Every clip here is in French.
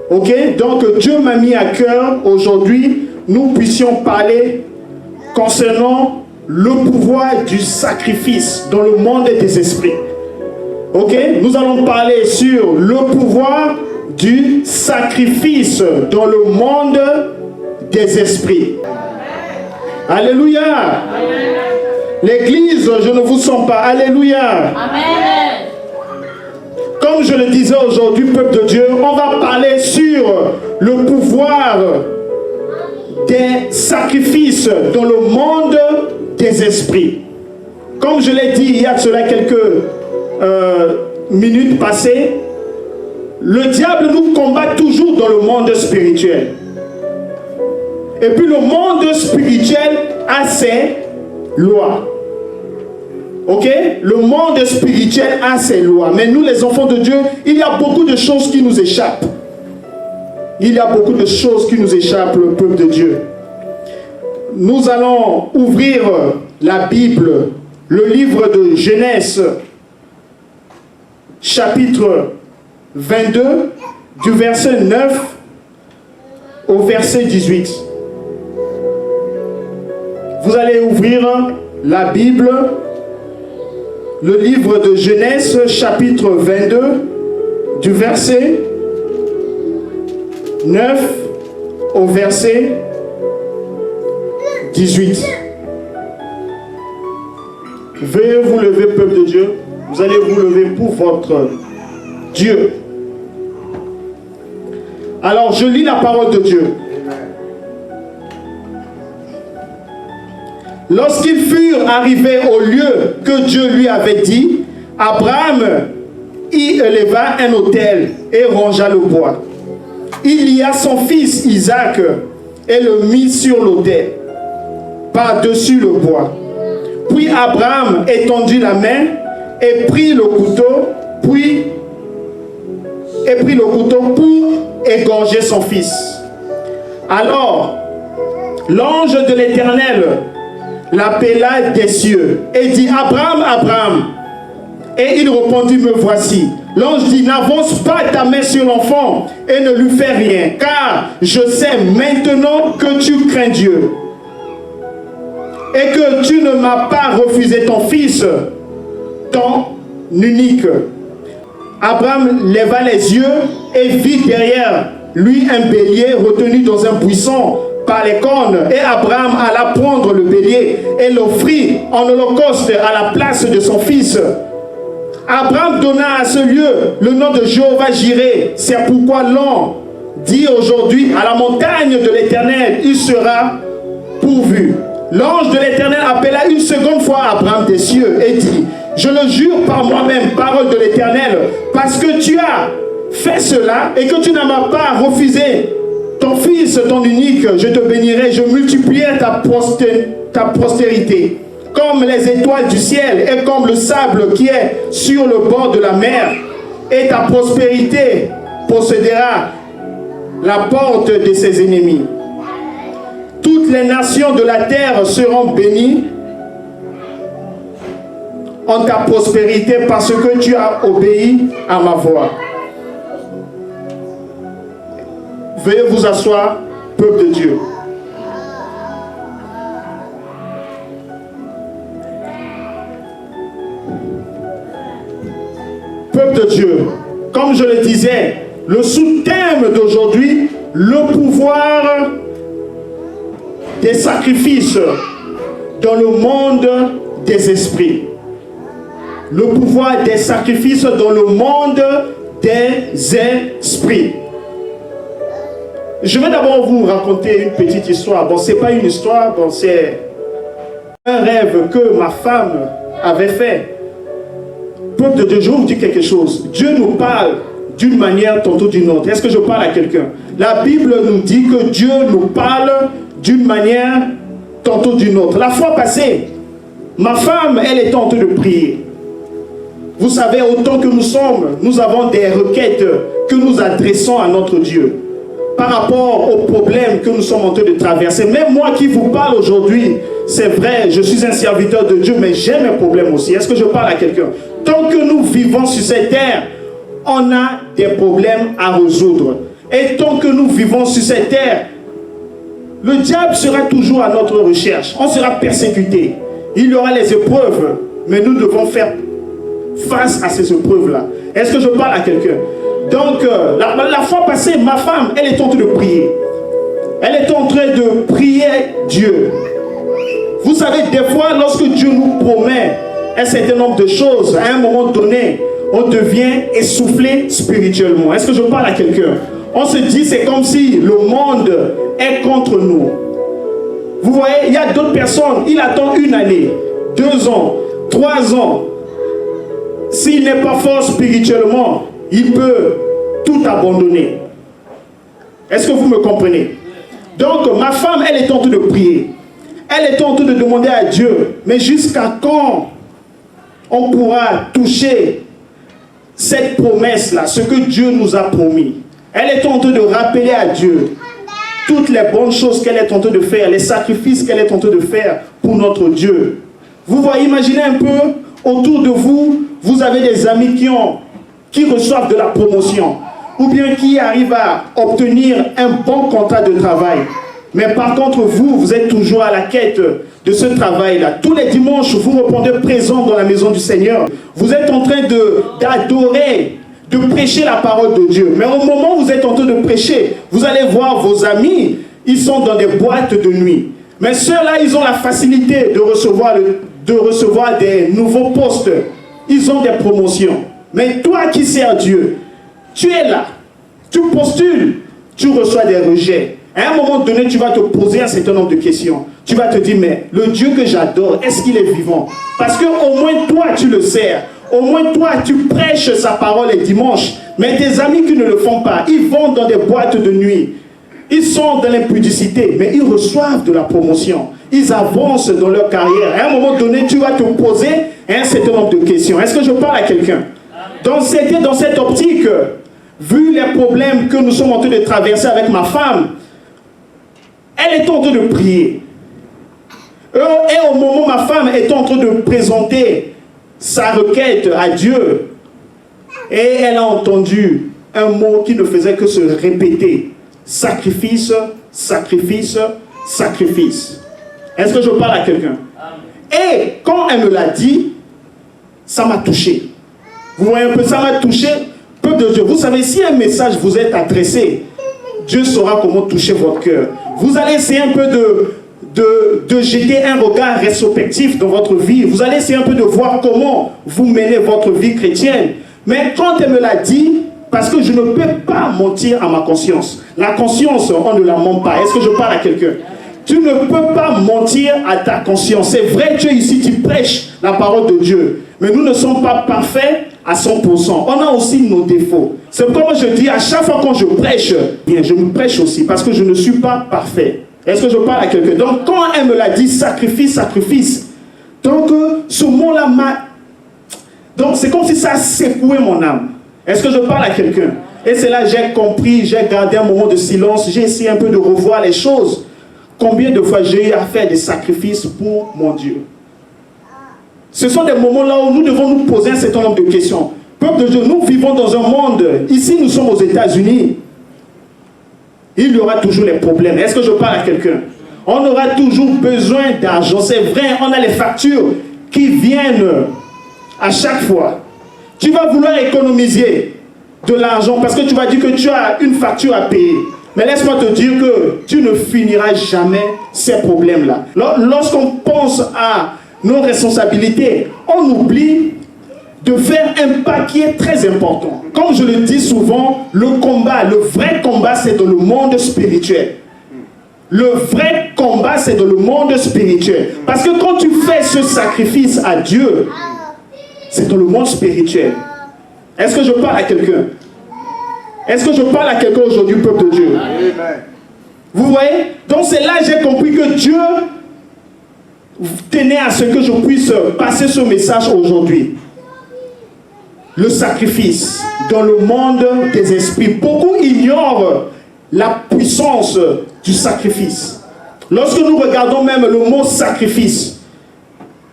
Ok? Donc Dieu m'a mis à cœur aujourd'hui, nous puissions parler concernant le pouvoir du sacrifice dans le monde des esprits. Ok? Nous allons parler sur le pouvoir du sacrifice dans le monde des esprits. Alléluia. Amen. L'église, je ne vous sens pas. Alléluia. Amen. Comme je le disais aujourd'hui, peuple de Dieu, on va parler sur le pouvoir des sacrifices dans le monde des esprits. Comme je l'ai dit il y a de cela quelques minutes passées, le diable nous combat toujours dans le monde spirituel. Et puis le monde spirituel a ses lois. Ok? Le monde spirituel a ses lois. Mais nous, les enfants de Dieu, il y a beaucoup de choses qui nous échappent. Il y a beaucoup de choses qui nous échappent, le peuple de Dieu. Nous allons ouvrir la Bible, le livre de Genèse, chapitre 22, du verset 9 au verset 18. Vous allez ouvrir la Bible, le livre de Genèse, chapitre 22, du verset 9 au verset 18. Veuillez vous lever, peuple de Dieu. Vous allez vous lever pour votre Dieu. Alors, je lis la parole de Dieu. Lorsqu'ils furent arrivés au lieu que Dieu lui avait dit, Abraham y éleva un autel et rangea le bois. Il lia son fils Isaac et le mit sur l'autel, par-dessus le bois. Puis Abraham étendit la main et prit le couteau, pour égorger son fils. Alors, l'ange de l'Éternel l'appela des cieux et dit, Abraham, Abraham. Et il répondit, me voici. L'ange dit, n'avance pas ta main sur l'enfant et ne lui fais rien, car je sais maintenant que tu crains Dieu et que tu ne m'as pas refusé ton fils, ton unique. Abraham leva les yeux et vit derrière lui un bélier retenu dans un buisson par les cornes, et Abraham alla prendre le bélier et l'offrit en holocauste à la place de son fils. Abraham donna à ce lieu le nom de Jéhovah Jireh. C'est pourquoi l'on dit aujourd'hui, à la montagne de l'Éternel, il sera pourvu. L'ange de l'Éternel appela une seconde fois Abraham des cieux et dit, je le jure par moi-même, parole de l'Éternel, parce que tu as fait cela et que tu ne m'as pas refusé ton fils, ton unique, je te bénirai, je multiplierai ta postérité, comme les étoiles du ciel et comme le sable qui est sur le bord de la mer, et ta prospérité possédera la porte de ses ennemis. Toutes les nations de la terre seront bénies en ta prospérité parce que tu as obéi à ma voix. Veuillez vous asseoir, peuple de Dieu. Peuple de Dieu, comme je le disais, le sous-thème d'aujourd'hui, le pouvoir des sacrifices dans le monde des esprits. Le pouvoir des sacrifices dans le monde des esprits. Je vais d'abord vous raconter une petite histoire. Bon, ce n'est pas une histoire, bon, c'est un rêve que ma femme avait fait. Peuple de Dieu, je vous dis quelque chose. Dieu nous parle d'une manière, tantôt d'une autre. Est-ce que je parle à quelqu'un? La Bible nous dit que Dieu nous parle d'une manière, tantôt d'une autre. La fois passée, ma femme, elle était en train de prier. Vous savez, autant que nous sommes, nous avons des requêtes que nous adressons à notre Dieu par rapport aux problèmes que nous sommes en train de traverser. Même moi qui vous parle aujourd'hui, c'est vrai, je suis un serviteur de Dieu, mais j'ai mes problèmes aussi. Est-ce que je parle à quelqu'un? Tant que nous vivons sur cette terre, on a des problèmes à résoudre. Et tant que nous vivons sur cette terre, le diable sera toujours à notre recherche. On sera persécuté. Il y aura les épreuves, mais nous devons faire face à ces épreuves-là. Est-ce que je parle à quelqu'un? Donc, la fois passée, ma femme, elle est en train de prier. Elle est en train de prier Dieu. Vous savez, des fois, lorsque Dieu nous promet un certain nombre de choses, à un moment donné, on devient essoufflé spirituellement. Est-ce que je parle à quelqu'un? On se dit, c'est comme si le monde est contre nous. Vous voyez, il y a d'autres personnes, il attend 1 année, 2 ans, 3 ans. S'il n'est pas fort spirituellement, il peut tout abandonner. Est-ce que vous me comprenez? Donc, ma femme, elle est en train de prier. Elle est en train de demander à Dieu, mais jusqu'à quand on pourra toucher cette promesse-là, ce que Dieu nous a promis? Elle est en train de rappeler à Dieu toutes les bonnes choses qu'elle est en train de faire, les sacrifices qu'elle est en train de faire pour notre Dieu. Vous voyez, imaginez un peu, autour de vous, vous avez des amis qui reçoivent de la promotion, ou bien qui arrivent à obtenir un bon contrat de travail. Mais par contre, vous êtes toujours à la quête de ce travail-là. Tous les dimanches, vous répondez présent dans la maison du Seigneur. Vous êtes en train d'adorer, de prêcher la parole de Dieu. Mais au moment où vous êtes en train de prêcher, vous allez voir vos amis, ils sont dans des boîtes de nuit. Mais ceux-là, ils ont la facilité de recevoir des nouveaux postes. Ils ont des promotions. Mais toi qui sers Dieu, tu es là, tu postules, tu reçois des rejets. À un moment donné, tu vas te poser un certain nombre de questions. Tu vas te dire, mais le Dieu que j'adore, est-ce qu'il est vivant? Parce qu'au moins toi, tu le sers. Au moins toi, tu prêches sa parole les dimanches. Mais tes amis qui ne le font pas, ils vont dans des boîtes de nuit. Ils sont dans l'impudicité, mais ils reçoivent de la promotion. Ils avancent dans leur carrière. À un moment donné, tu vas te poser un certain nombre de questions. Est-ce que je parle à quelqu'un? Donc c'était dans cette optique, vu les problèmes que nous sommes en train de traverser avec ma femme, elle est en train de prier. Et au moment où ma femme est en train de présenter sa requête à Dieu, et elle a entendu un mot qui ne faisait que se répéter. Sacrifice, sacrifice, sacrifice. Est-ce que je parle à quelqu'un? Et quand elle me l'a dit, ça m'a touché. Vous voyez un peu, ça m'a touché. Peuple de Dieu, vous savez, si un message vous est adressé, Dieu saura comment toucher votre cœur. Vous allez essayer un peu de jeter un regard rétrospectif dans votre vie. Vous allez essayer un peu de voir comment vous menez votre vie chrétienne. Mais quand elle me l'a dit, parce que je ne peux pas mentir à ma conscience. La conscience, on ne la ment pas. Est-ce que je parle à quelqu'un? Tu ne peux pas mentir à ta conscience. C'est vrai, tu es ici, tu prêches la parole de Dieu. Mais nous ne sommes pas parfaits à 100%. On a aussi nos défauts. C'est pourquoi je dis à chaque fois quand je prêche, bien, je me prêche aussi parce que je ne suis pas parfait. Est-ce que je parle à quelqu'un? Donc quand elle me l'a dit, sacrifice, sacrifice. Donc ce mot-là m'a... Donc c'est comme si ça a secoué mon âme. Est-ce que je parle à quelqu'un? Et c'est là que j'ai compris, j'ai gardé un moment de silence, j'ai essayé un peu de revoir les choses. Combien de fois j'ai eu à faire des sacrifices pour mon Dieu? Ce sont des moments là où nous devons nous poser un certain nombre de questions. Peuple de Dieu, nous vivons dans un monde, ici nous sommes aux États-Unis. Il y aura toujours les problèmes. Est-ce que je parle à quelqu'un? On aura toujours besoin d'argent. C'est vrai, on a les factures qui viennent à chaque fois. Tu vas vouloir économiser de l'argent parce que tu vas dire que tu as une facture à payer. Mais laisse-moi te dire que tu ne finiras jamais ces problèmes-là. Lorsqu'on pense à nos responsabilités, on oublie de faire un pas qui est très important. Comme je le dis souvent, le vrai combat, c'est dans le monde spirituel. Le vrai combat, c'est dans le monde spirituel. Parce que quand tu fais ce sacrifice à Dieu, c'est dans le monde spirituel. Est-ce que je parle à quelqu'un? Est-ce que je parle à quelqu'un aujourd'hui, peuple de Dieu? Amen. Vous voyez? Donc c'est là que j'ai compris que Dieu tenait à ce que je puisse passer ce message aujourd'hui. Le sacrifice dans le monde des esprits. Beaucoup ignorent la puissance du sacrifice. Lorsque nous regardons même le mot sacrifice,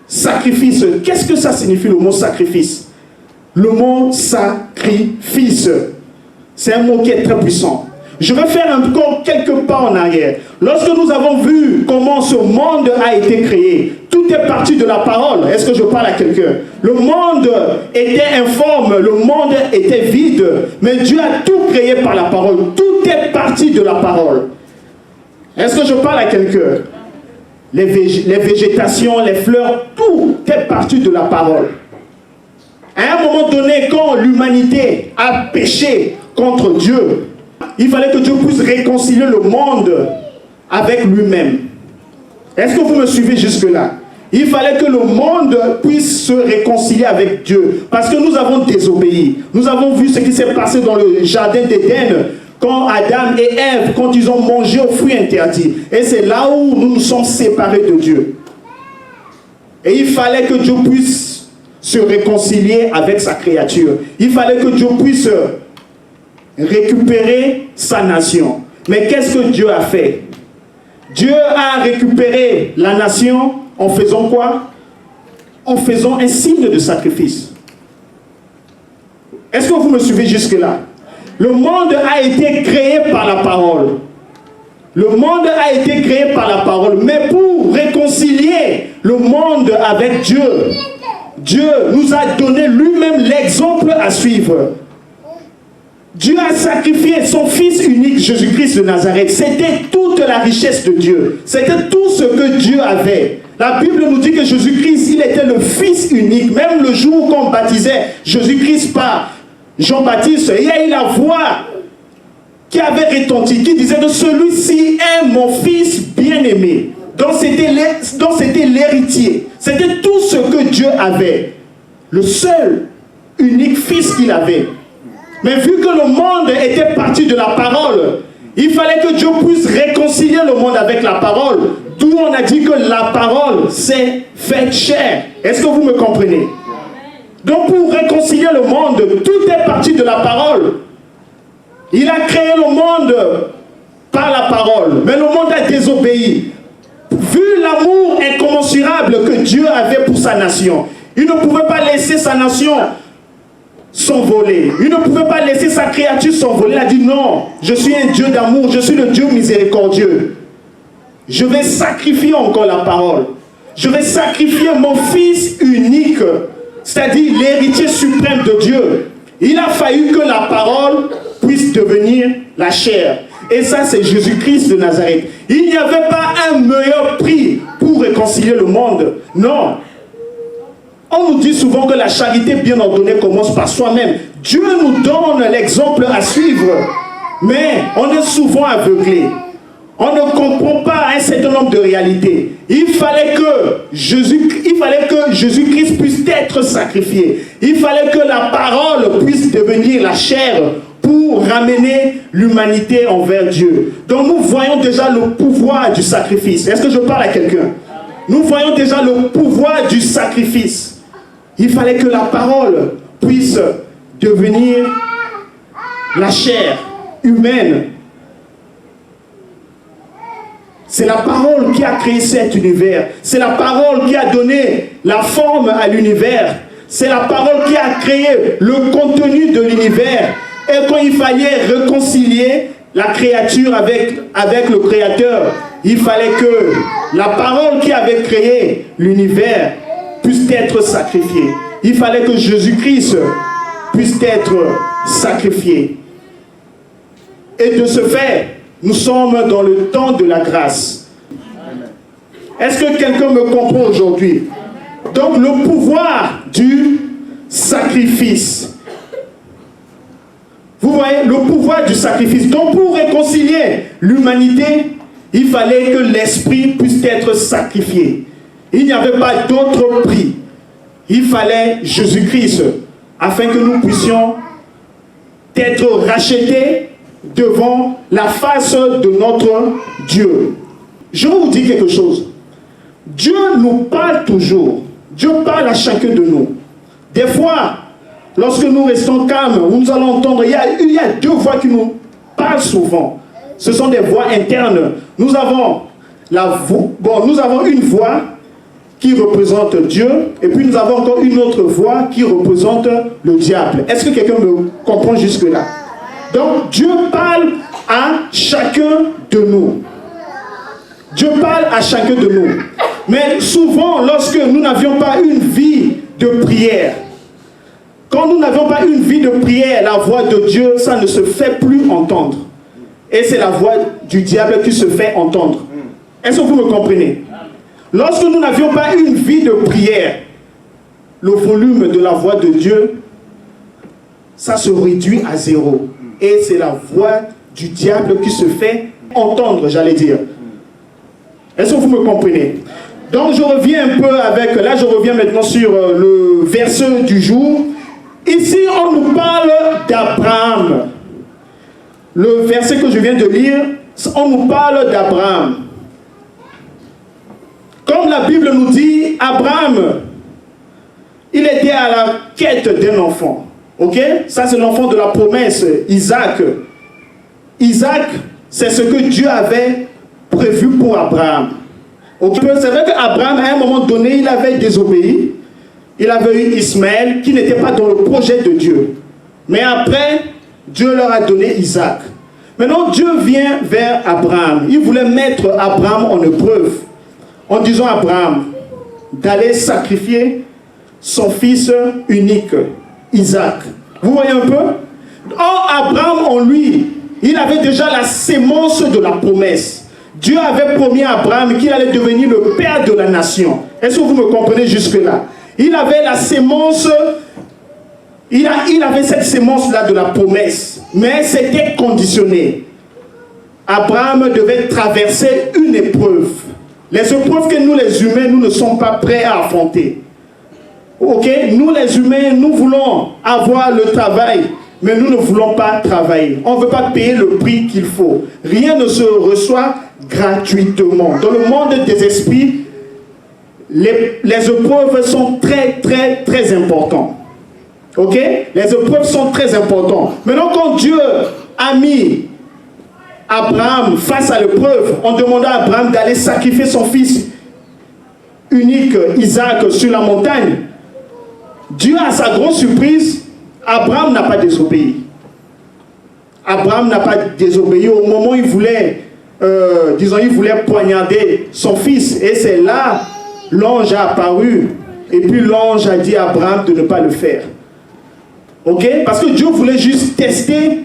sacrifice, qu'est-ce que ça signifie le mot sacrifice? Le mot sacrifice, c'est un mot qui est très puissant. Je vais faire encore quelques pas en arrière. Lorsque nous avons vu comment ce monde a été créé, tout est parti de la parole. Est-ce que je parle à quelqu'un? Le monde était informe, le monde était vide, mais Dieu a tout créé par la parole. Tout est parti de la parole. Est-ce que je parle à quelqu'un? Les végétations, les fleurs, tout est parti de la parole. À un moment donné, quand l'humanité a péché contre Dieu, il fallait que Dieu puisse réconcilier le monde avec lui-même. Est-ce que vous me suivez jusque-là? Il fallait que le monde puisse se réconcilier avec Dieu. Parce que nous avons désobéi. Nous avons vu ce qui s'est passé dans le jardin d'Éden, quand Adam et Ève, quand ils ont mangé au fruit interdit. Et c'est là où nous nous sommes séparés de Dieu. Et il fallait que Dieu puisse se réconcilier avec sa créature. Il fallait que Dieu puisse récupérer sa nation. Mais qu'est-ce que Dieu a fait? Dieu a récupéré la nation en faisant quoi? En faisant un signe de sacrifice. Est-ce que vous me suivez jusque-là? Le monde a été créé par la parole. Le monde a été créé par la parole. Mais pour réconcilier le monde avec Dieu, Dieu nous a donné lui-même l'exemple à suivre. Dieu a sacrifié son Fils unique, Jésus-Christ de Nazareth. C'était toute la richesse de Dieu. C'était tout ce que Dieu avait. La Bible nous dit que Jésus-Christ, il était le Fils unique. Même le jour qu'on baptisait Jésus-Christ par Jean-Baptiste, il y a eu la voix qui avait retenti, qui disait de celui-ci est mon Fils bien-aimé. Donc c'était l'héritier. C'était tout ce que Dieu avait. Le seul, unique Fils qu'il avait. Mais vu que le monde était parti de la parole, il fallait que Dieu puisse réconcilier le monde avec la parole. D'où on a dit que la parole s'est faite chair. Est-ce que vous me comprenez? Donc pour réconcilier le monde, tout est parti de la parole. Il a créé le monde par la parole, mais le monde a désobéi. Vu l'amour incommensurable que Dieu avait pour sa nation, il ne pouvait pas laisser sa nation s'envoler. Il ne pouvait pas laisser sa créature s'envoler. Il a dit non, je suis un Dieu d'amour, je suis le Dieu miséricordieux. Je vais sacrifier encore la parole. Je vais sacrifier mon Fils unique, c'est-à-dire l'héritier suprême de Dieu. Il a fallu que la parole puisse devenir la chair. Et ça, c'est Jésus-Christ de Nazareth. Il n'y avait pas un meilleur prix pour réconcilier le monde. Non. On nous dit souvent que la charité bien ordonnée commence par soi-même. Dieu nous donne l'exemple à suivre. Mais on est souvent aveuglé. On ne comprend pas un certain nombre de réalités. Il fallait que Jésus-Christ puisse être sacrifié. Il fallait que la parole puisse devenir la chair pour ramener l'humanité envers Dieu. Donc nous voyons déjà le pouvoir du sacrifice. Est-ce que je parle à quelqu'un? Nous voyons déjà le pouvoir du sacrifice. Il fallait que la parole puisse devenir la chair humaine. C'est la parole qui a créé cet univers. C'est la parole qui a donné la forme à l'univers. C'est la parole qui a créé le contenu de l'univers. Et quand il fallait réconcilier la créature avec le Créateur, il fallait que la parole qui avait créé l'univers puisse être sacrifiée. Il fallait que Jésus-Christ puisse être sacrifié. Et de ce fait, nous sommes dans le temps de la grâce. Est-ce que quelqu'un me comprend aujourd'hui? Donc le pouvoir du sacrifice. Vous voyez, le pouvoir du sacrifice. Donc pour réconcilier l'humanité, il fallait que l'esprit puisse être sacrifié. Il n'y avait pas d'autre prix. Il fallait Jésus-Christ afin que nous puissions être rachetés devant la face de notre Dieu. Je vous dis quelque chose. Dieu nous parle toujours. Dieu parle à chacun de nous. Des fois, lorsque nous restons calmes, nous allons entendre, il y a deux voix qui nous parlent souvent. Ce sont des voix internes. Nous avons une voix qui représente Dieu, et puis nous avons encore une autre voix qui représente le diable. Est-ce que quelqu'un me comprend jusque-là? Donc Dieu parle à chacun de nous. Dieu parle à chacun de nous. Mais souvent, lorsque nous n'avions pas une vie de prière, quand nous n'avons pas une vie de prière, la voix de Dieu, ça ne se fait plus entendre. Et c'est la voix du diable qui se fait entendre. Est-ce que vous me comprenez? Lorsque nous n'avions pas une vie de prière, le volume de la voix de Dieu, ça se réduit à zéro. Et c'est la voix du diable qui se fait entendre, j'allais dire. Est-ce que vous me comprenez? Donc je reviens un peu avec, là je reviens maintenant sur le verset du jour. Ici on nous parle d'Abraham. Le verset que je viens de lire, on nous parle d'Abraham. Comme la Bible nous dit, Abraham, il était à la quête d'un enfant. Ok? Ça c'est l'enfant de la promesse, Isaac. Isaac, c'est ce que Dieu avait prévu pour Abraham. Okay? C'est vrai qu'Abraham, à un moment donné, il avait désobéi. Il avait eu Ismaël, qui n'était pas dans le projet de Dieu. Mais après, Dieu leur a donné Isaac. Maintenant, Dieu vient vers Abraham. Il voulait mettre Abraham en épreuve, en disant à Abraham d'aller sacrifier son fils unique, Isaac. Vous voyez un peu? Or, Abraham, en lui, il avait déjà la sémence de la promesse. Dieu avait promis à Abraham qu'il allait devenir le père de la nation. Est-ce que vous me comprenez jusque-là? Il avait la sémence, il avait cette sémence-là de la promesse, mais c'était conditionné. Abraham devait traverser une épreuve. Les épreuves que nous les humains, nous ne sommes pas prêts à affronter. Ok? Nous les humains, nous voulons avoir le travail, mais nous ne voulons pas travailler. On ne veut pas payer le prix qu'il faut. Rien ne se reçoit gratuitement. Dans le monde des esprits, les épreuves sont très importantes. Ok? Les épreuves sont très importantes. Maintenant, quand Dieu a mis Abraham face à l'épreuve, on demanda à Abraham d'aller sacrifier son fils unique, Isaac, sur la montagne. Dieu, à sa grande surprise, Abraham n'a pas désobéi. Abraham n'a pas désobéi au moment où il voulait, il voulait poignarder son fils. Et c'est là, l'ange a apparu. Et puis l'ange a dit à Abraham de ne pas le faire. Ok? Parce que Dieu voulait juste tester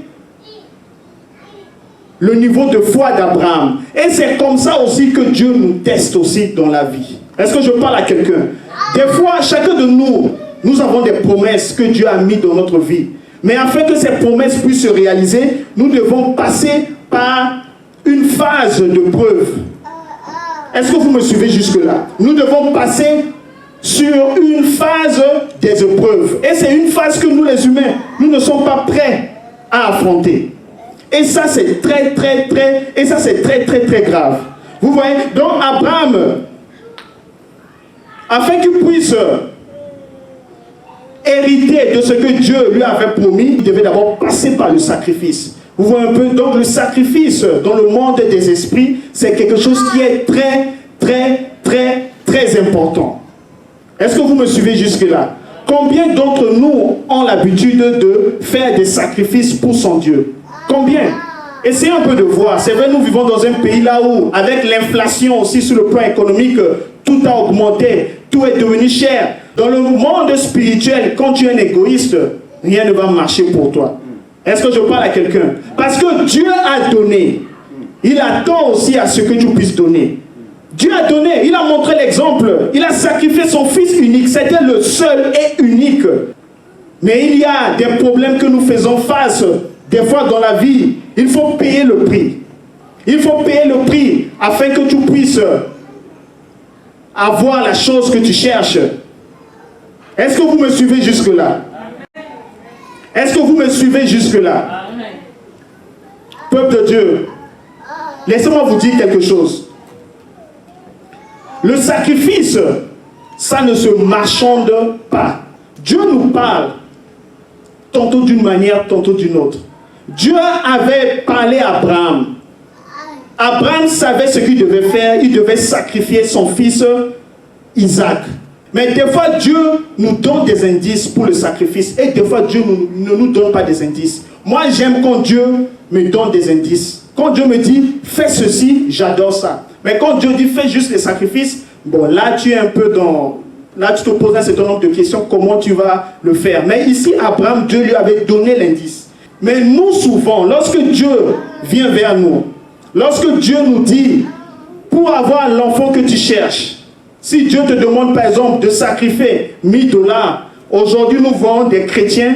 le niveau de foi d'Abraham. Et c'est comme ça aussi que Dieu nous teste aussi dans la vie. Est-ce que je parle à quelqu'un? Des fois, chacun de nous, nous avons des promesses que Dieu a mises dans notre vie. Mais afin que ces promesses puissent se réaliser, nous devons passer par une phase de preuve. Est-ce que vous me suivez jusque-là? Nous devons passer sur une phase des épreuves. Et c'est une phase que nous les humains, nous ne sommes pas prêts à affronter. Et ça c'est très grave. Vous voyez? Donc Abraham, afin qu'il puisse hériter de ce que Dieu lui avait promis, il devait d'abord passer par le sacrifice. Vous voyez un peu? Donc le sacrifice dans le monde des esprits, c'est quelque chose qui est très important. Est-ce que vous me suivez jusque-là? Combien d'entre nous ont l'habitude de faire des sacrifices pour son Dieu? Combien? Essayez un peu de voir. C'est vrai, nous vivons dans un pays là où, avec l'inflation aussi sur le plan économique, tout a augmenté, tout est devenu cher. Dans le monde spirituel, quand tu es un égoïste, rien ne va marcher pour toi. Est-ce que je parle à quelqu'un? Parce que Dieu a donné. Il attend aussi à ce que tu puisses donner. Dieu a donné, il a montré l'exemple. Il a sacrifié son fils unique. C'était le seul et unique. Mais il y a des problèmes que nous faisons face. Des fois dans la vie, il faut payer le prix. Il faut payer le prix afin que tu puisses avoir la chose que tu cherches. Est-ce que vous me suivez jusque-là? Est-ce que vous me suivez jusque-là? Peuple de Dieu, laissez-moi vous dire quelque chose. Le sacrifice, ça ne se marchande pas. Dieu nous parle tantôt d'une manière, tantôt d'une autre. Dieu avait parlé à Abraham. Abraham savait ce qu'il devait faire. Il devait sacrifier son fils Isaac. Mais des fois, Dieu nous donne des indices pour le sacrifice. Et des fois, Dieu ne nous donne pas des indices. Moi, j'aime quand Dieu me donne des indices. Quand Dieu me dit, fais ceci, j'adore ça. Mais quand Dieu dit, fais juste les sacrifices, bon, là, tu es un peu dans... Là, tu te poses un certain nombre de questions, comment tu vas le faire. Mais ici, Abraham, Dieu lui avait donné l'indice. Mais nous, souvent, lorsque Dieu vient vers nous, lorsque Dieu nous dit, pour avoir l'enfant que tu cherches, si Dieu te demande, par exemple, de sacrifier $1000, aujourd'hui, nous voyons des chrétiens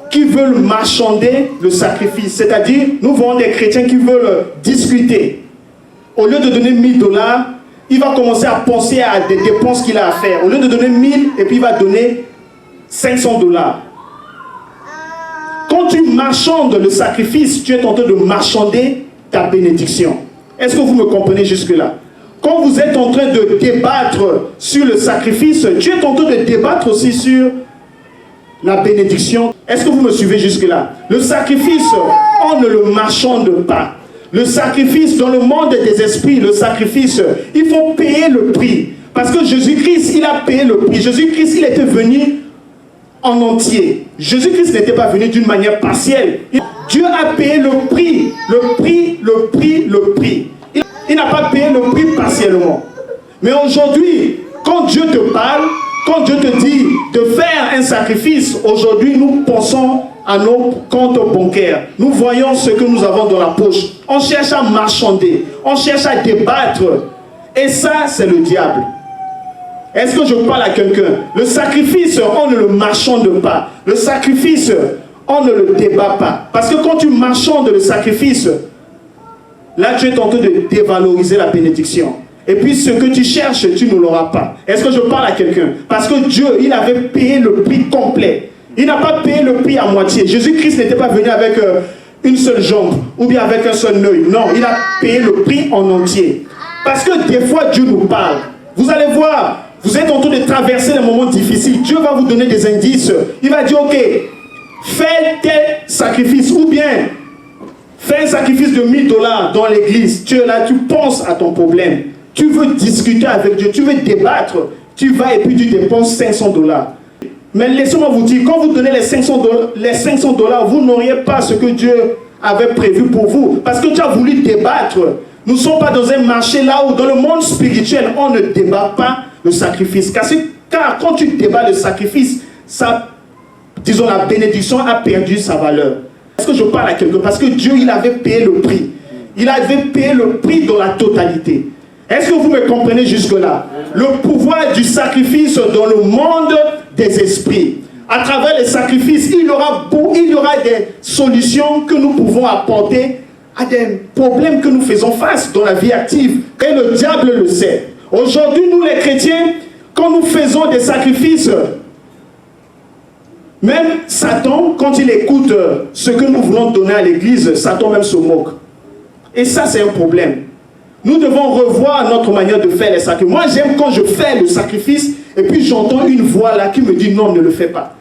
qui veulent marchander le sacrifice. C'est-à-dire, nous voyons des chrétiens qui veulent discuter. Au lieu de donner $1000, il va commencer à penser à des dépenses qu'il a à faire. Au lieu de donner 1000, et puis il va donner $500. Quand tu marchandes le sacrifice, tu es en train de marchander ta bénédiction. Est-ce que vous me comprenez jusque-là? Quand vous êtes en train de débattre sur le sacrifice, tu es en train de débattre aussi sur la bénédiction. Est-ce que vous me suivez jusque-là? Le sacrifice, on ne le marchande pas. Le sacrifice, dans le monde des esprits, le sacrifice, il faut payer le prix. Parce que Jésus-Christ, il a payé le prix. Jésus-Christ, il était venu en entier. Jésus-Christ n'était pas venu d'une manière partielle. Dieu a payé le prix, le prix, le prix, le prix. Il n'a pas payé le prix partiellement. Mais aujourd'hui, quand Dieu te parle, quand Dieu te dit de faire un sacrifice, aujourd'hui nous pensons à nos comptes bancaires. Nous voyons ce que nous avons dans la poche. On cherche à marchander, on cherche à débattre. Et ça, c'est le diable. Est-ce que je parle à quelqu'un? Le sacrifice, on ne le marchande pas. Le sacrifice, on ne le débat pas. Parce que quand tu marchandes le sacrifice, là tu es en train de dévaloriser la bénédiction. Et puis ce que tu cherches, tu ne l'auras pas. Est-ce que je parle à quelqu'un? Parce que Dieu, il avait payé le prix complet. Il n'a pas payé le prix à moitié. Jésus-Christ n'était pas venu avec une seule jambe ou bien avec un seul œil. Non, il a payé le prix en entier. Parce que des fois, Dieu nous parle. Vous allez voir, vous êtes en train de traverser des moments difficiles. Dieu va vous donner des indices. Il va dire, ok, fais tel sacrifice ou bien fais un sacrifice de $1000 dans l'église. Tu es là, tu penses à ton problème. Tu veux discuter avec Dieu, tu veux débattre. Tu vas et puis tu dépenses $500. Mais laissez-moi vous dire, quand vous donnez les $500, vous n'auriez pas ce que Dieu avait prévu pour vous. Parce que tu as voulu débattre. Nous ne sommes pas dans un marché là où, dans le monde spirituel, on ne débat pas le sacrifice. Car quand tu débats le sacrifice, ça, disons, la bénédiction a perdu sa valeur. Est-ce que je parle à quelqu'un? Parce que Dieu, il avait payé le prix. Il avait payé le prix dans la totalité. Est-ce que vous me comprenez jusque-là? Le pouvoir du sacrifice dans le monde des esprits. À travers les sacrifices, il y aura des solutions que nous pouvons apporter à des problèmes que nous faisons face dans la vie active. Et le diable le sait. Aujourd'hui, nous les chrétiens, quand nous faisons des sacrifices, même Satan, quand il écoute ce que nous voulons donner à l'église, Satan même se moque. Et ça, c'est un problème. Nous devons revoir notre manière de faire les sacrifices. Moi, j'aime quand je fais le sacrifice et puis j'entends une voix là qui me dit non, ne le fais pas.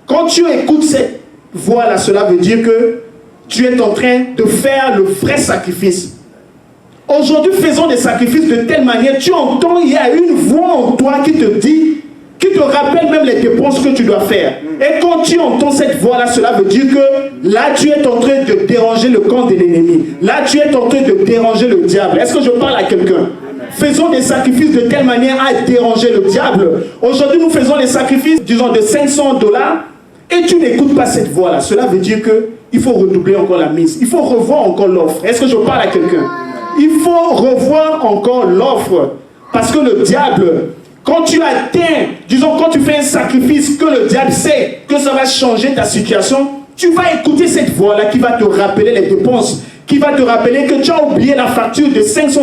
Quand tu écoutes cette voix là, cela veut dire que tu es en train de faire le vrai sacrifice. Aujourd'hui, faisons des sacrifices de telle manière, tu entends, il y a une voix en toi qui te dit, qui te rappelle même les dépenses que tu dois faire. Et quand tu entends cette voix-là, cela veut dire que là, tu es en train de déranger le camp de l'ennemi. Là, tu es en train de déranger le diable. Est-ce que je parle à quelqu'un? Faisons des sacrifices de telle manière à déranger le diable. Aujourd'hui, nous faisons des sacrifices, disons, de $500 et tu n'écoutes pas cette voix-là. Cela veut dire qu'il faut redoubler encore la mise. Il faut revoir encore l'offre. Est-ce que je parle à quelqu'un? Il faut revoir encore l'offre. Parce que le diable, quand tu atteins, disons, quand tu fais un sacrifice que le diable sait que ça va changer ta situation, tu vas écouter cette voix-là qui va te rappeler les dépenses, qui va te rappeler que tu as oublié la facture de $500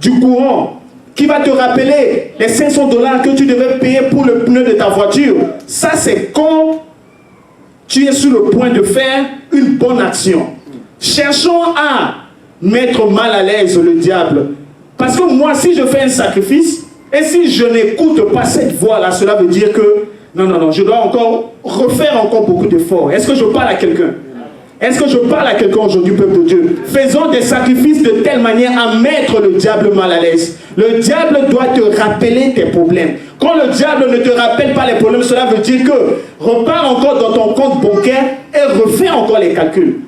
du courant, qui va te rappeler les $500 que tu devais payer pour le pneu de ta voiture. Ça, c'est quand tu es sur le point de faire une bonne action. Cherchons à mettre mal à l'aise le diable. Parce que moi, si je fais un sacrifice, et si je n'écoute pas cette voix-là, cela veut dire que non, je dois encore refaire encore beaucoup d'efforts. Est-ce que je parle à quelqu'un? Est-ce que je parle à quelqu'un aujourd'hui, peuple de Dieu? Faisons des sacrifices de telle manière à mettre le diable mal à l'aise. Le diable doit te rappeler tes problèmes. Quand le diable ne te rappelle pas les problèmes, cela veut dire que repars encore dans ton compte bancaire et refais encore les calculs.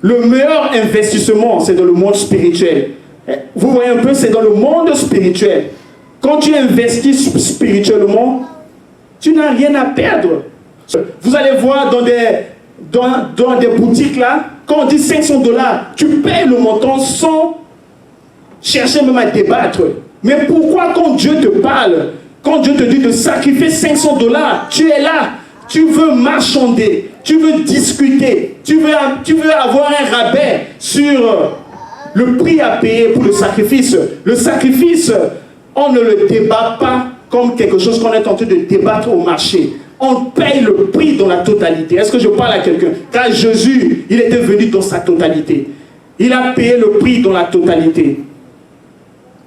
Le meilleur investissement, c'est dans le monde spirituel. Vous voyez un peu, c'est dans le monde spirituel. Quand tu investis spirituellement, tu n'as rien à perdre. Vous allez voir dans des boutiques là, quand on dit $500, tu payes le montant sans chercher même à débattre. Mais pourquoi quand Dieu te parle, quand Dieu te dit de sacrifier $500, tu es là, tu veux marchander, tu veux discuter, tu veux avoir un rabais sur le prix à payer pour le sacrifice. Le sacrifice, on ne le débat pas comme quelque chose qu'on est en train de débattre au marché. On paye le prix dans la totalité. Est-ce que je parle à quelqu'un? Car Jésus, il était venu dans sa totalité. Il a payé le prix dans la totalité.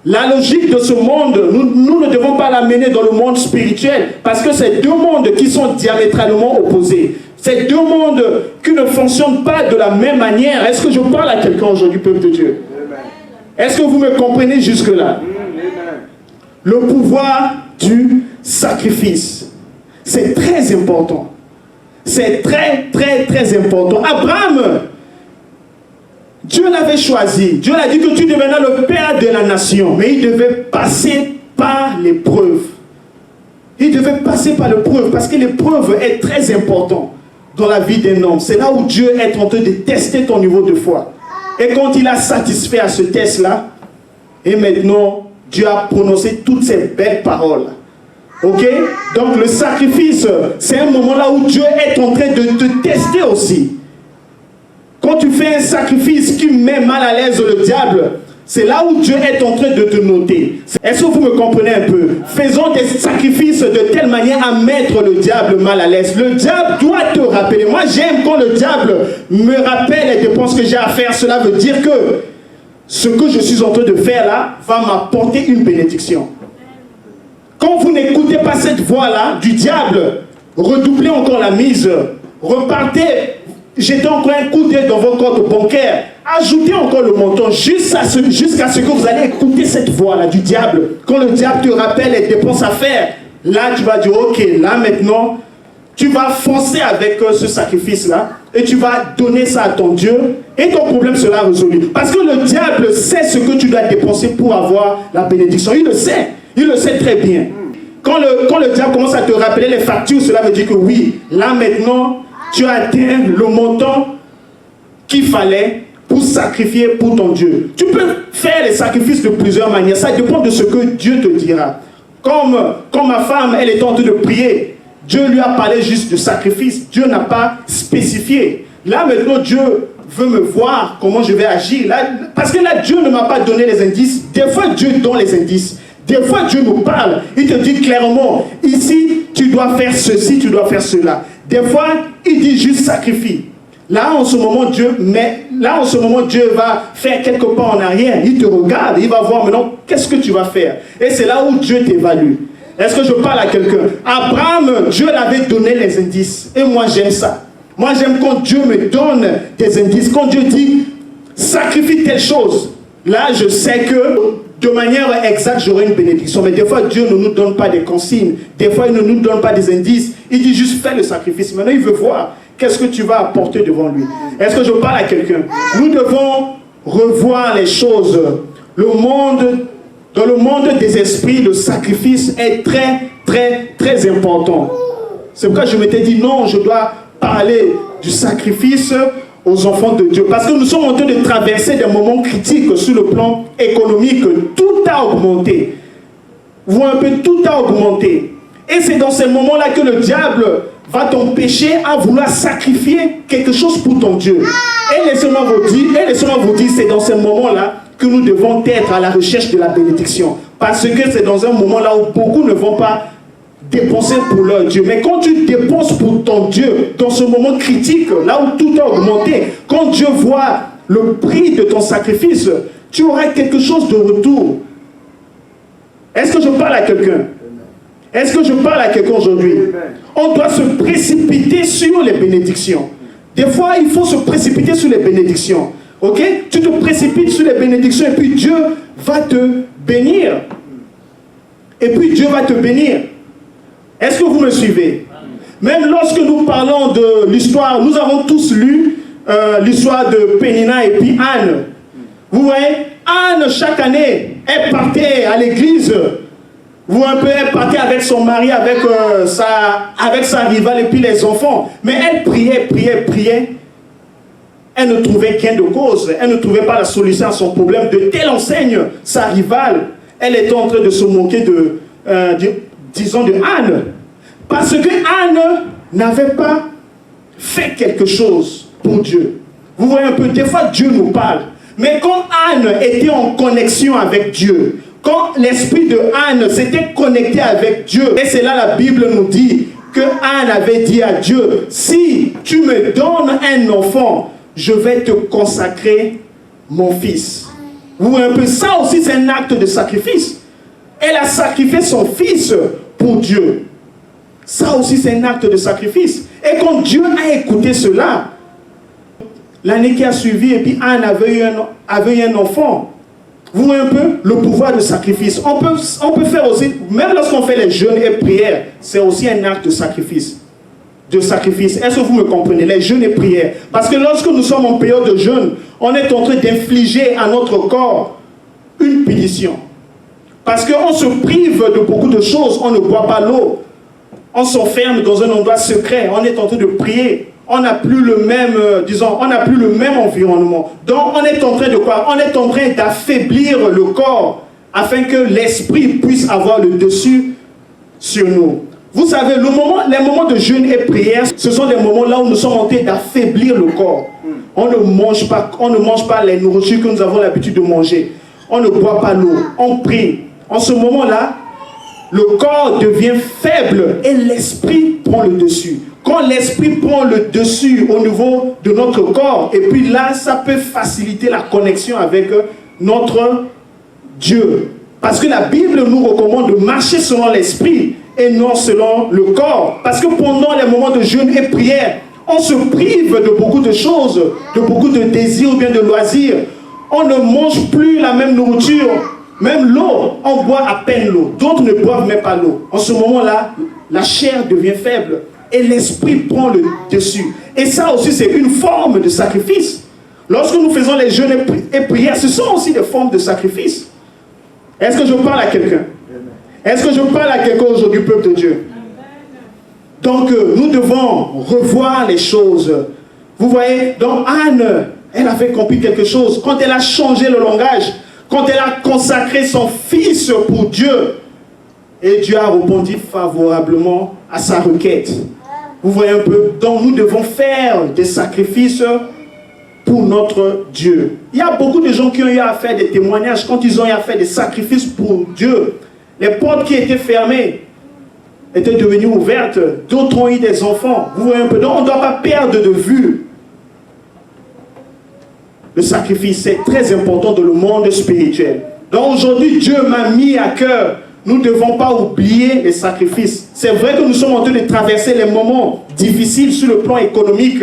La logique de ce monde, nous ne devons pas l'amener dans le monde spirituel, parce que c'est deux mondes qui sont diamétralement opposés. C'est deux mondes qui ne fonctionnent pas de la même manière. Est-ce que je parle à quelqu'un aujourd'hui, peuple de Dieu? Est-ce que vous me comprenez jusque-là? Le pouvoir du sacrifice, c'est très important. C'est très, très, très important. Abraham, Dieu l'avait choisi. Dieu l'a dit que tu deviendras le père de la nation. Mais il devait passer par l'épreuve. Il devait passer par l'épreuve parce que l'épreuve est très importante dans la vie d'un homme. C'est là où Dieu est en train de tester ton niveau de foi. Et quand il a satisfait à ce test-là, et maintenant, Dieu a prononcé toutes ces belles paroles. Ok? Donc le sacrifice, c'est un moment là où Dieu est en train de te tester aussi. Quand tu fais un sacrifice qui met mal à l'aise le diable, c'est là où Dieu est en train de te noter. Est-ce que vous me comprenez un peu? Faisons des sacrifices de telle manière à mettre le diable mal à l'aise. Le diable doit te rappeler. Moi, j'aime quand le diable me rappelle les dépenses que j'ai à faire. Cela veut dire que ce que je suis en train de faire là va m'apporter une bénédiction. Quand vous n'écoutez pas cette voix-là du diable, redoublez encore la mise. Repartez, jetez encore un coup d'œil dans vos comptes bancaires. Ajoutez encore le montant jusqu'à ce que vous allez écouter cette voix-là du diable. Quand le diable te rappelle les dépenses à faire, là tu vas dire, ok, là maintenant, tu vas foncer avec ce sacrifice-là et tu vas donner ça à ton Dieu et ton problème sera résolu. Parce que le diable sait ce que tu dois dépenser pour avoir la bénédiction. Il le sait très bien. Quand le diable commence à te rappeler les factures, cela veut dire que oui, là maintenant, tu as atteint le montant qu'il fallait pour sacrifier pour ton Dieu. Tu peux faire les sacrifices de plusieurs manières. Ça dépend de ce que Dieu te dira. Comme ma femme, elle est en train de prier, Dieu lui a parlé juste de sacrifice. Dieu n'a pas spécifié. Là maintenant, Dieu veut me voir comment je vais agir. Là, parce que là, Dieu ne m'a pas donné les indices. Des fois, Dieu donne les indices. Des fois, Dieu nous parle. Il te dit clairement, ici, tu dois faire ceci, tu dois faire cela. Des fois, il dit juste sacrifie. Là, en ce moment, Dieu va faire quelques pas en arrière. Il te regarde, il va voir maintenant, qu'est-ce que tu vas faire? Et c'est là où Dieu t'évalue. Est-ce que je parle à quelqu'un? Abraham, Dieu l'avait donné les indices. Et moi, j'aime ça. Moi, j'aime quand Dieu me donne des indices. Quand Dieu dit, sacrifie telle chose. Là, je sais que de manière exacte, j'aurai une bénédiction. Mais des fois, Dieu ne nous donne pas des consignes. Des fois, il ne nous donne pas des indices. Il dit juste, fais le sacrifice. Maintenant, il veut voir qu'est-ce que tu vas apporter devant lui. Est-ce que je parle à quelqu'un? Nous devons revoir les choses. Dans le monde des esprits, le sacrifice est très, très, très important. C'est pourquoi je m'étais dit, non, je dois parler du sacrifice aux enfants de Dieu. Parce que nous sommes en train de traverser des moments critiques sur le plan économique. Tout a augmenté. Vous voyez un peu, tout a augmenté. Et c'est dans ces moments-là que le diable va t'empêcher à vouloir sacrifier quelque chose pour ton Dieu. Et laissez-moi vous dire, c'est dans ces moments-là que nous devons être à la recherche de la bénédiction. Parce que c'est dans un moment là où beaucoup ne vont pas dépenser pour leur Dieu. Mais quand tu dépenses pour ton Dieu, dans ce moment critique, là où tout a augmenté, quand Dieu voit le prix de ton sacrifice, tu auras quelque chose de retour. Est-ce que je parle à quelqu'un? Est-ce que je parle à quelqu'un aujourd'hui? On doit se précipiter sur les bénédictions. Des fois, il faut se précipiter sur les bénédictions. Ok? Tu te précipites sur les bénédictions et puis Dieu va te bénir. Et puis Dieu va te bénir. Est-ce que vous me suivez? Même lorsque nous parlons de l'histoire, nous avons tous lu l'histoire de Pénina et puis Anne. Vous voyez, Anne, chaque année, elle partait à l'église. Vous voyez un peu, elle partait avec son mari, avec sa rivale et puis les enfants. Mais elle priait. Elle ne trouvait qu'un de cause. Elle ne trouvait pas la solution à son problème. De telle enseigne, sa rivale, elle était en train de se moquer de Anne. Parce que Anne n'avait pas fait quelque chose pour Dieu. Vous voyez un peu, des fois Dieu nous parle. Mais quand Anne était en connexion avec Dieu, quand l'esprit de Anne s'était connecté avec Dieu, et c'est là la Bible nous dit que Anne avait dit à Dieu, si tu me donnes un enfant, je vais te consacrer mon fils. Vous voyez un peu, ça aussi c'est un acte de sacrifice. Elle a sacrifié son fils pour Dieu. Ça aussi c'est un acte de sacrifice. Et quand Dieu a écouté cela, l'année qui a suivi, et puis Anne avait eu un enfant. Vous voyez un peu le pouvoir de sacrifice. On peut faire aussi, même lorsqu'on fait les jeûnes et prières, c'est aussi un acte de sacrifice. Est-ce que vous me comprenez? Les jeûnes et prières. Parce que lorsque nous sommes en période de jeûne, on est en train d'infliger à notre corps une punition. Parce qu'on se prive de beaucoup de choses. On ne boit pas l'eau. On s'enferme dans un endroit secret. On est en train de prier. On n'a plus le même, on n'a plus le même environnement. Donc, on est en train de quoi? On est en train d'affaiblir le corps afin que l'esprit puisse avoir le dessus sur nous. Vous savez, les moments de jeûne et prière, ce sont des moments là où nous sommes en train d'affaiblir le corps. On ne mange pas les nourritures que nous avons l'habitude de manger. On ne boit pas l'eau. On prie. En ce moment-là, le corps devient faible et l'esprit prend le dessus. Quand l'esprit prend le dessus au niveau de notre corps, et puis là, ça peut faciliter la connexion avec notre Dieu. Parce que la Bible nous recommande de marcher selon l'esprit et non selon le corps. Parce que pendant les moments de jeûne et prière, on se prive de beaucoup de choses, de beaucoup de désirs ou bien de loisirs. On ne mange plus la même nourriture. Même l'eau, on boit à peine l'eau. D'autres ne boivent même pas l'eau. En ce moment-là, la chair devient faible et l'esprit prend le dessus. Et ça aussi, c'est une forme de sacrifice. Lorsque nous faisons les jeûnes et prières, ce sont aussi des formes de sacrifice. Est-ce que je parle à quelqu'un? Est-ce que je parle à quelqu'un aujourd'hui, peuple de Dieu? Donc, nous devons revoir les choses. Vous voyez, donc Anne, elle avait compris quelque chose. Quand elle a changé le langage, quand elle a consacré son fils pour Dieu, et Dieu a répondu favorablement à sa requête. Vous voyez un peu? Donc nous devons faire des sacrifices pour notre Dieu. Il y a beaucoup de gens qui ont eu à faire des témoignages quand ils ont eu à faire des sacrifices pour Dieu. Les portes qui étaient fermées étaient devenues ouvertes. D'autres ont eu des enfants. Vous voyez un peu? Donc on ne doit pas perdre de vue le sacrifice. C'est très important dans le monde spirituel. Donc aujourd'hui, Dieu m'a mis à cœur. Nous ne devons pas oublier les sacrifices. C'est vrai que nous sommes en train de traverser les moments difficiles sur le plan économique.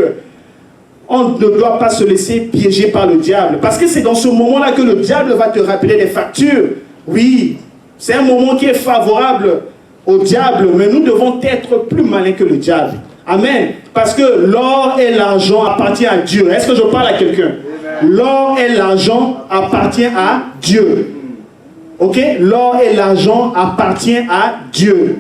On ne doit pas se laisser piéger par le diable. Parce que c'est dans ce moment-là que le diable va te rappeler les factures. Oui, c'est un moment qui est favorable au diable, mais nous devons être plus malins que le diable. Amen. Parce que l'or et l'argent appartiennent à Dieu. Est-ce que je parle à quelqu'un? L'or et l'argent appartiennent à Dieu. Ok? L'or et l'argent appartiennent à Dieu.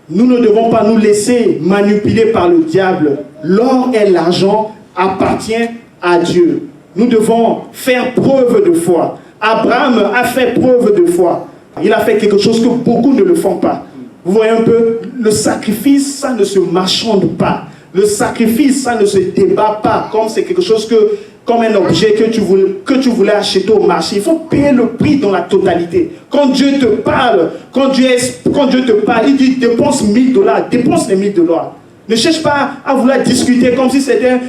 Nous ne devons pas nous laisser manipuler par le diable. L'or et l'argent appartiennent à Dieu. Nous devons faire preuve de foi. Abraham a fait preuve de foi. Il a fait quelque chose que beaucoup ne le font pas. Vous voyez un peu, le sacrifice, ça ne se marchande pas. Le sacrifice, ça ne se débat pas comme c'est quelque chose comme un objet que tu voulais acheter au marché. Il faut payer le prix dans la totalité. Quand Dieu te parle, quand Dieu te parle, il dit dépense $1000, dépense les $1000. Ne cherche pas à vouloir discuter comme si c'était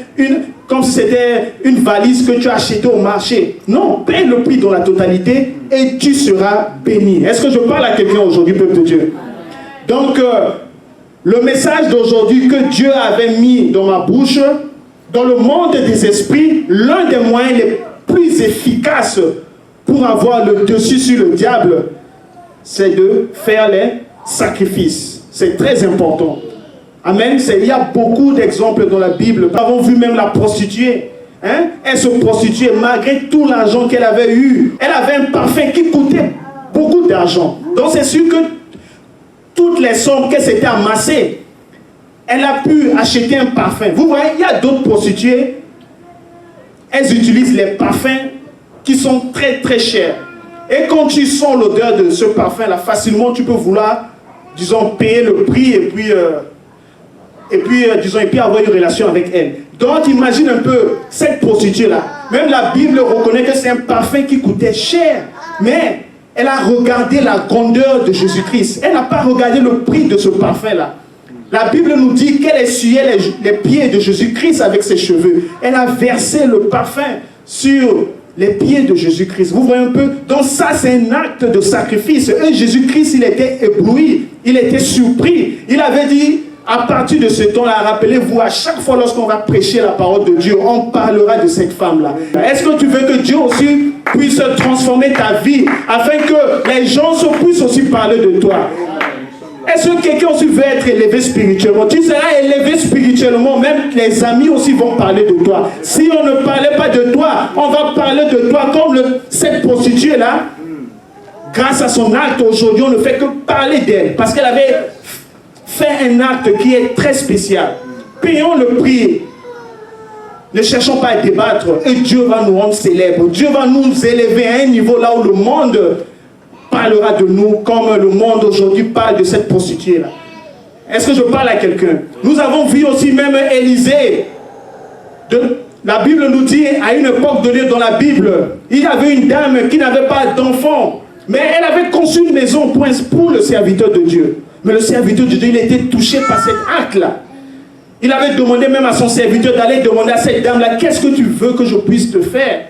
une valise que tu as achetée au marché. Non, paye le prix dans la totalité et tu seras béni. Est-ce que je parle à quelqu'un aujourd'hui, peuple de Dieu? Donc, le message d'aujourd'hui que Dieu avait mis dans ma bouche, dans le monde des esprits, l'un des moyens les plus efficaces pour avoir le dessus sur le diable, c'est de faire les sacrifices. C'est très important. Amen. Il y a beaucoup d'exemples dans la Bible. Nous avons vu même la prostituée. Hein? Elle se prostituait malgré tout l'argent qu'elle avait eu. Elle avait un parfum qui coûtait beaucoup d'argent. Donc c'est sûr que toutes les sommes qu'elle s'était amassées, elle a pu acheter un parfum. Vous voyez, il y a d'autres prostituées. Elles utilisent les parfums qui sont très très chers. Et quand tu sens l'odeur de ce parfum-là, facilement tu peux vouloir, disons, payer le prix et puis avoir une relation avec elle. Donc imagine un peu cette prostituée-là. Même la Bible reconnaît que c'est un parfum qui coûtait cher. Mais elle a regardé la grandeur de Jésus-Christ. Elle n'a pas regardé le prix de ce parfum-là. La Bible nous dit qu'elle essuyait les pieds de Jésus-Christ avec ses cheveux. Elle a versé le parfum sur les pieds de Jésus-Christ. Vous voyez un peu? Donc ça, c'est un acte de sacrifice. Et Jésus-Christ, il était ébloui. Il était surpris. Il avait dit, à partir de ce temps-là, rappelez-vous, à chaque fois lorsqu'on va prêcher la parole de Dieu, on parlera de cette femme-là. Est-ce que tu veux que Dieu aussi puisse transformer ta vie afin que les gens puissent aussi parler de toi? Est-ce que quelqu'un aussi veut être élevé spirituellement? Tu seras élevé spirituellement, même les amis aussi vont parler de toi. Si on ne parlait pas de toi, on va parler de toi comme cette prostituée-là. Grâce à son acte aujourd'hui, on ne fait que parler d'elle parce qu'elle avait fait un acte qui est très spécial. Payons le prix. Ne cherchons pas à débattre et Dieu va nous rendre célèbres. Dieu va nous élever à un niveau là où le monde parlera de nous comme le monde aujourd'hui parle de cette prostituée-là. Est-ce que je parle à quelqu'un? Nous avons vu aussi même Élisée. La Bible nous dit, à une époque donnée dans la Bible, il y avait une dame qui n'avait pas d'enfant, mais elle avait conçu une maison pour le serviteur de Dieu. Mais le serviteur de Dieu, il était touché par cet acte-là. Il avait demandé même à son serviteur d'aller demander à cette dame-là, qu'est-ce que tu veux que je puisse te faire?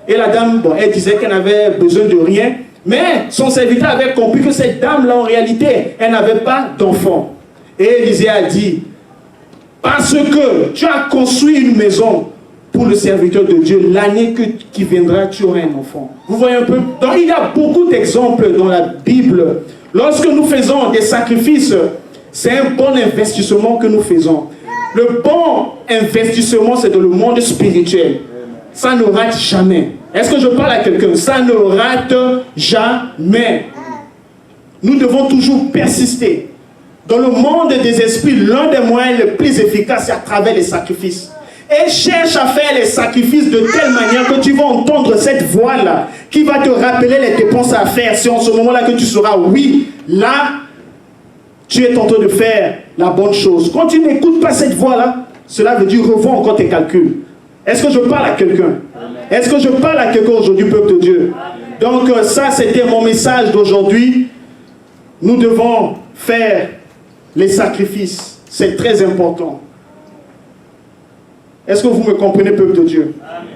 Et la dame, bon, elle disait qu'elle n'avait besoin de rien. Mais son serviteur avait compris que cette dame-là, en réalité, elle n'avait pas d'enfant. Et Élisée a dit, parce que tu as construit une maison pour le serviteur de Dieu, l'année qui viendra, tu auras un enfant. Vous voyez un peu? Donc il y a beaucoup d'exemples dans la Bible. Lorsque nous faisons des sacrifices, c'est un bon investissement que nous faisons. Le bon investissement, c'est dans le monde spirituel. Ça ne rate jamais. Est-ce que je parle à quelqu'un? Ça ne rate jamais. Nous devons toujours persister. Dans le monde des esprits, l'un des moyens les plus efficaces, c'est à travers les sacrifices. Et cherche à faire les sacrifices de telle manière que tu vas entendre cette voix-là qui va te rappeler les dépenses à faire. C'est en ce moment-là que tu sauras, oui, là, tu es en train de faire la bonne chose. Quand tu n'écoutes pas cette voix-là, cela veut dire revois encore tes calculs. Est-ce que je parle à quelqu'un? Est-ce que je parle à quelqu'un aujourd'hui, peuple de Dieu? Donc ça, c'était mon message d'aujourd'hui. Nous devons faire les sacrifices. C'est très important. Est-ce que vous me comprenez, peuple de Dieu? Amen.